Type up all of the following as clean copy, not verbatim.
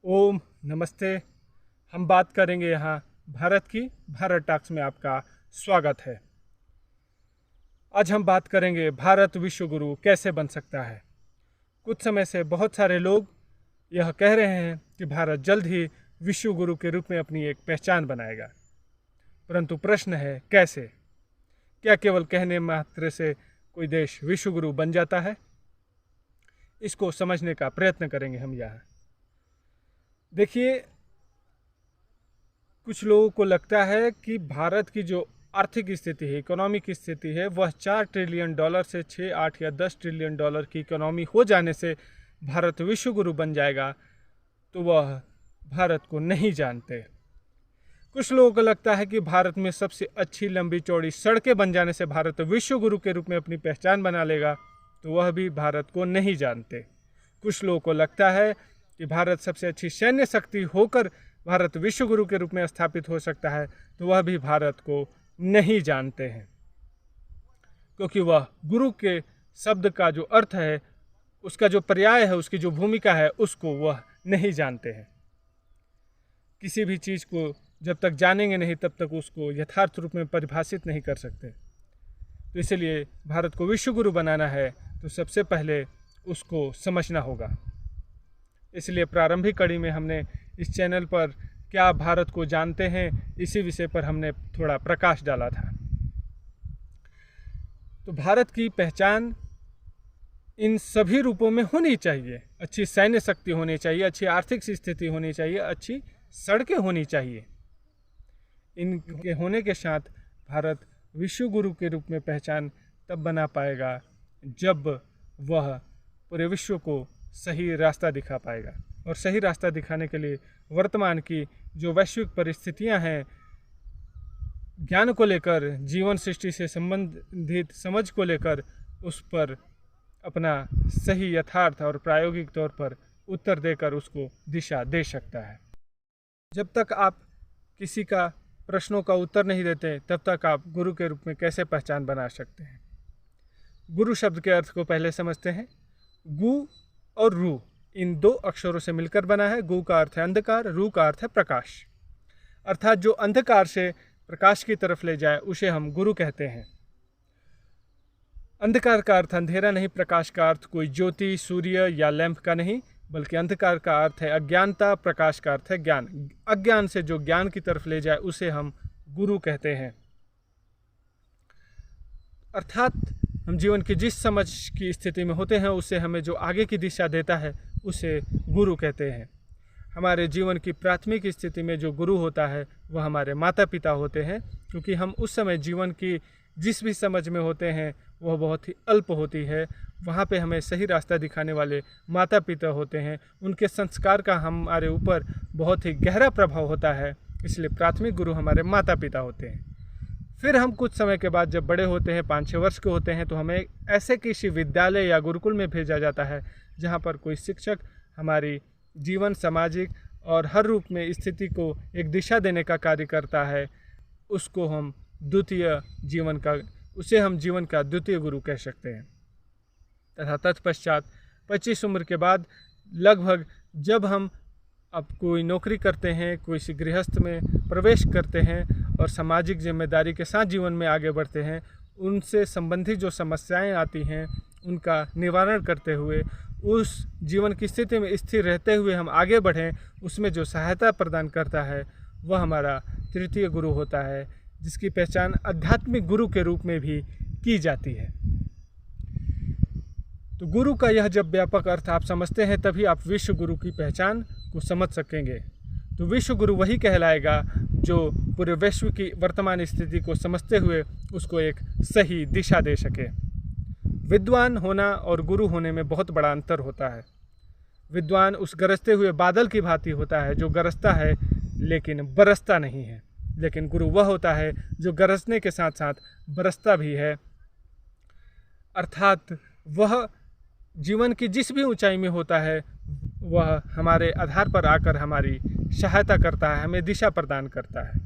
ओम नमस्ते। हम बात करेंगे यहाँ भारत की। भारत टॉक्स में आपका स्वागत है। आज हम बात करेंगे भारत विश्व गुरु कैसे बन सकता है। कुछ समय से बहुत सारे लोग यह कह रहे हैं कि भारत जल्द ही विश्व गुरु के रूप में अपनी एक पहचान बनाएगा, परंतु प्रश्न है कैसे? क्या केवल कहने मात्र से कोई देश विश्व गुरु बन जाता है? इसको समझने का प्रयत्न करेंगे हम यहाँ। देखिए, कुछ लोगों को लगता है कि भारत की जो आर्थिक स्थिति है, इकोनॉमिक स्थिति है, वह 4 ट्रिलियन डॉलर से 6, 8 या 10 ट्रिलियन डॉलर की इकोनॉमी हो जाने से भारत विश्व गुरु बन जाएगा, तो वह भारत को नहीं जानते। कुछ लोगों को लगता है कि भारत में सबसे अच्छी लंबी चौड़ी सड़कें बन जाने से भारत विश्व गुरु के रूप में अपनी पहचान बना लेगा, तो वह भी भारत को नहीं जानते। कुछ लोगों को लगता है कि भारत सबसे अच्छी सैन्य शक्ति होकर भारत विश्व गुरु के रूप में स्थापित हो सकता है, तो वह भी भारत को नहीं जानते हैं, क्योंकि वह गुरु के शब्द का जो अर्थ है, उसका जो पर्याय है, उसकी जो भूमिका है, उसको वह नहीं जानते हैं। किसी भी चीज़ को जब तक जानेंगे नहीं, तब तक उसको यथार्थ रूप में परिभाषित नहीं कर सकते। तो इसलिए भारत को विश्व गुरु बनाना है तो सबसे पहले उसको समझना होगा। इसलिए प्रारंभिक कड़ी में हमने इस चैनल पर क्या भारत को जानते हैं, इसी विषय पर हमने थोड़ा प्रकाश डाला था। तो भारत की पहचान इन सभी रूपों में होनी चाहिए। अच्छी सैन्य शक्ति होनी चाहिए, अच्छी आर्थिक स्थिति होनी चाहिए, अच्छी सड़कें होनी चाहिए। इनके होने के साथ भारत विश्व गुरु के रूप में पहचान तब बना पाएगा जब वह पूरे विश्व को सही रास्ता दिखा पाएगा। और सही रास्ता दिखाने के लिए वर्तमान की जो वैश्विक परिस्थितियां हैं, ज्ञान को लेकर, जीवन सृष्टि से संबंधित समझ को लेकर, उस पर अपना सही यथार्थ और प्रायोगिक तौर पर उत्तर देकर उसको दिशा दे सकता है। जब तक आप किसी का प्रश्नों का उत्तर नहीं देते, तब तक आप गुरु के रूप में कैसे पहचान बना सकते हैं? गुरु शब्द के अर्थ को पहले समझते हैं। गु और रू इन 2 अक्षरों से मिलकर बना है। गु का अर्थ है अंधकार, रू का अर्थ है प्रकाश। अर्थात जो अंधकार से प्रकाश की तरफ ले जाए उसे हम गुरु कहते हैं। अंधकार का अर्थ अंधेरा नहीं, प्रकाश का अर्थ कोई ज्योति, सूर्य या लैंप का नहीं, बल्कि अंधकार का अर्थ है अज्ञानता, प्रकाश का अर्थ है ज्ञान। अज्ञान से जो ज्ञान की तरफ ले जाए उसे हम गुरु कहते हैं। अर्थात हम जीवन की जिस समझ की स्थिति में होते हैं, उससे हमें जो आगे की दिशा देता है उसे गुरु कहते हैं। हमारे जीवन की प्राथमिक स्थिति में जो गुरु होता है वह हमारे माता पिता होते हैं, क्योंकि हम उस समय जीवन की जिस भी समझ में होते हैं वह बहुत ही अल्प होती है। वहाँ पे हमें सही रास्ता दिखाने वाले माता पिता होते हैं। उनके संस्कार का हमारे ऊपर बहुत ही गहरा प्रभाव होता है, इसलिए प्राथमिक गुरु हमारे माता पिता होते हैं। फिर हम कुछ समय के बाद जब बड़े होते हैं, 5-6 वर्ष के होते हैं, तो हमें ऐसे किसी विद्यालय या गुरुकुल में भेजा जाता है जहाँ पर कोई शिक्षक हमारी जीवन, सामाजिक और हर रूप में स्थिति को एक दिशा देने का कार्य करता है। उसे हम जीवन का द्वितीय गुरु कह सकते हैं। तथा तत्पश्चात 25 उम्र के बाद लगभग जब हम अब कोई नौकरी करते हैं, कोई गृहस्थ में प्रवेश करते हैं और सामाजिक जिम्मेदारी के साथ जीवन में आगे बढ़ते हैं, उनसे संबंधित जो समस्याएं आती हैं उनका निवारण करते हुए, उस जीवन की स्थिति में स्थिर रहते हुए हम आगे बढ़ें, उसमें जो सहायता प्रदान करता है वह हमारा तृतीय गुरु होता है, जिसकी पहचान आध्यात्मिक गुरु के रूप में भी की जाती है। तो गुरु का यह जब व्यापक अर्थ आप समझते हैं, तभी आप विश्व गुरु की पहचान को समझ सकेंगे। तो विश्व गुरु वही कहलाएगा जो पूरे विश्व की वर्तमान स्थिति को समझते हुए उसको एक सही दिशा दे सके। विद्वान होना और गुरु होने में बहुत बड़ा अंतर होता है। विद्वान उस गरजते हुए बादल की भांति होता है जो गरजता है लेकिन बरसता नहीं है, लेकिन गुरु वह होता है जो गरजने के साथ साथ बरसता भी है। अर्थात वह जीवन की जिस भी ऊंचाई में होता है वह हमारे आधार पर आकर हमारी सहायता करता है, हमें दिशा प्रदान करता है।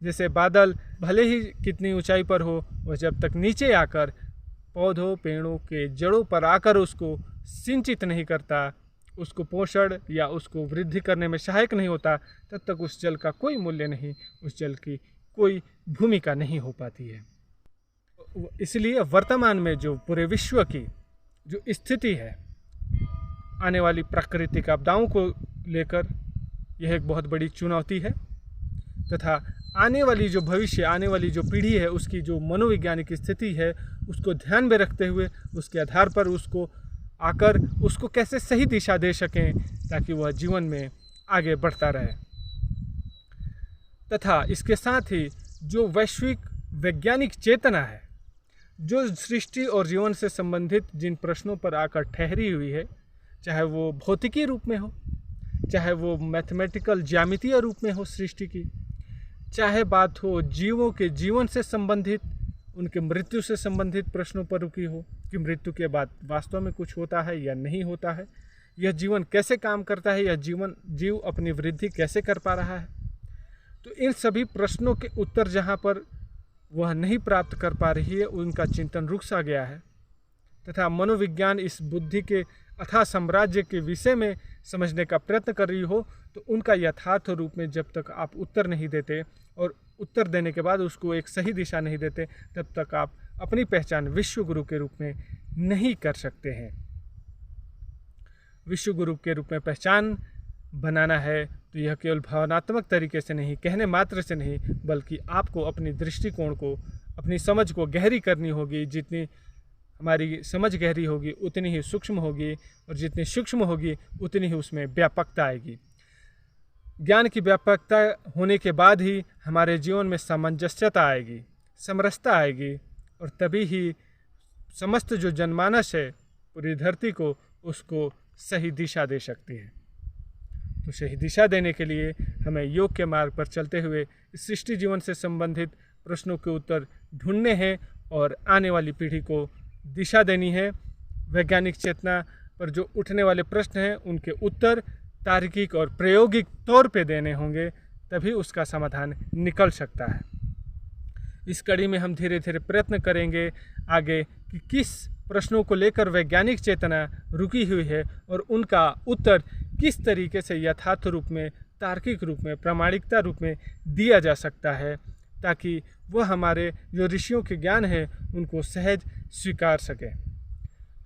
जैसे बादल भले ही कितनी ऊंचाई पर हो, वह जब तक नीचे आकर पौधों, पेड़ों के जड़ों पर आकर उसको सिंचित नहीं करता, उसको पोषण या उसको वृद्धि करने में सहायक नहीं होता, तब तक उस जल का कोई मूल्य नहीं, उस जल की कोई भूमिका नहीं हो पाती है। इसलिए वर्तमान में जो पूरे विश्व की जो स्थिति है, आने वाली प्राकृतिक आपदाओं को लेकर यह एक बहुत बड़ी चुनौती है, तथा आने वाली जो भविष्य, आने वाली जो पीढ़ी है, उसकी जो मनोवैज्ञानिक स्थिति है, उसको ध्यान में रखते हुए उसके आधार पर उसको आकर उसको कैसे सही दिशा दे सकें ताकि वह जीवन में आगे बढ़ता रहे। तथा इसके साथ ही जो वैश्विक वैज्ञानिक चेतना है, जो सृष्टि और जीवन से संबंधित जिन प्रश्नों पर आकर ठहरी हुई है, चाहे वो भौतिकी रूप में हो, चाहे वो मैथमेटिकल ज्यामितीय रूप में हो सृष्टि की, चाहे बात हो जीवों के जीवन से संबंधित, उनके मृत्यु से संबंधित प्रश्नों पर रुकी हो कि मृत्यु के बाद वास्तव में कुछ होता है या नहीं होता है, यह जीवन कैसे काम करता है, यह जीव अपनी वृद्धि कैसे कर पा रहा है। तो इन सभी प्रश्नों के उत्तर जहाँ पर वह नहीं प्राप्त कर पा रही है, उनका चिंतन रुक सा गया है, तथा मनोविज्ञान इस बुद्धि के अथाह साम्राज्य के विषय में समझने का प्रयत्न कर रही हो, तो उनका यथार्थ रूप में जब तक आप उत्तर नहीं देते और उत्तर देने के बाद उसको एक सही दिशा नहीं देते, तब तक आप अपनी पहचान विश्व गुरु के रूप में नहीं कर सकते हैं। विश्व गुरु के रूप में पहचान बनाना है तो यह केवल भावनात्मक तरीके से नहीं, कहने मात्र से नहीं, बल्कि आपको अपनी दृष्टिकोण को, अपनी समझ को गहरी करनी होगी। जितनी हमारी समझ गहरी होगी उतनी ही सूक्ष्म होगी, और जितनी सूक्ष्म होगी उतनी ही उसमें व्यापकता आएगी। ज्ञान की व्यापकता होने के बाद ही हमारे जीवन में सामंजस्यता आएगी, समरसता आएगी, और तभी ही समस्त जो जनमानस है पूरी धरती को, उसको सही दिशा दे सकती है। तो सही दिशा देने के लिए हमें योग के मार्ग पर चलते हुए इस सृष्टि जीवन से संबंधित प्रश्नों के उत्तर ढूंढने हैं और आने वाली पीढ़ी को दिशा देनी है। वैज्ञानिक चेतना पर जो उठने वाले प्रश्न हैं उनके उत्तर तार्किक और प्रायोगिक तौर पे देने होंगे, तभी उसका समाधान निकल सकता है। इस कड़ी में हम धीरे धीरे प्रयत्न करेंगे आगे कि किस प्रश्नों को लेकर वैज्ञानिक चेतना रुकी हुई है और उनका उत्तर किस तरीके से यथार्थ रूप में, तार्किक रूप में, प्रामाणिकता रूप में दिया जा सकता है, ताकि वह हमारे जो ऋषियों के ज्ञान है उनको सहज स्वीकार सके।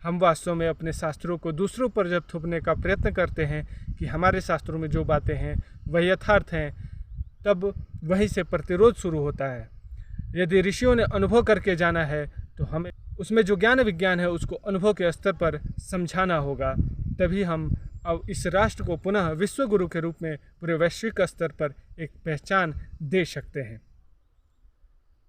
हम वास्तव में अपने शास्त्रों को दूसरों पर जब थोपने का प्रयत्न करते हैं कि हमारे शास्त्रों में जो बातें हैं वह यथार्थ हैं, तब वहीं से प्रतिरोध शुरू होता है। यदि ऋषियों ने अनुभव करके जाना है तो हमें उसमें जो ज्ञान विज्ञान है उसको अनुभव के स्तर पर समझाना होगा, तभी हम अब इस राष्ट्र को पुनः विश्व गुरु के रूप में पूरे वैश्विक स्तर पर एक पहचान दे सकते हैं।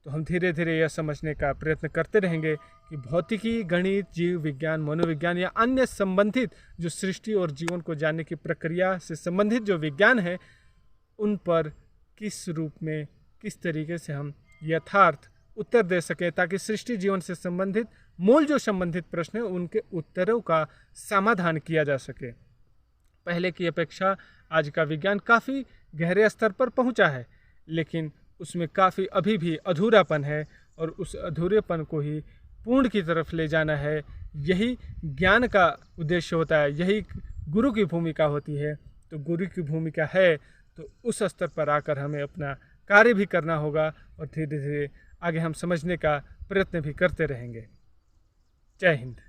तो हम धीरे धीरे यह समझने का प्रयत्न करते रहेंगे कि भौतिकी, गणित, जीव विज्ञान, मनोविज्ञान या अन्य संबंधित जो सृष्टि और जीवन को जानने की प्रक्रिया से संबंधित जो विज्ञान है, उन पर किस रूप में, किस तरीके से हम यथार्थ उत्तर दे सकें, ताकि सृष्टि जीवन से संबंधित मूल जो संबंधित प्रश्न हैं उनके उत्तरों का समाधान किया जा सके। पहले की अपेक्षा आज का विज्ञान काफ़ी गहरे स्तर पर पहुंचा है, लेकिन उसमें काफ़ी अभी भी अधूरापन है, और उस अधूरेपन को ही पूर्ण की तरफ ले जाना है। यही ज्ञान का उद्देश्य होता है, यही गुरु की भूमिका होती है। तो गुरु की भूमिका है तो उस स्तर पर आकर हमें अपना कार्य भी करना होगा, और धीरे धीरे आगे हम समझने का प्रयत्न भी करते रहेंगे। जय हिंद।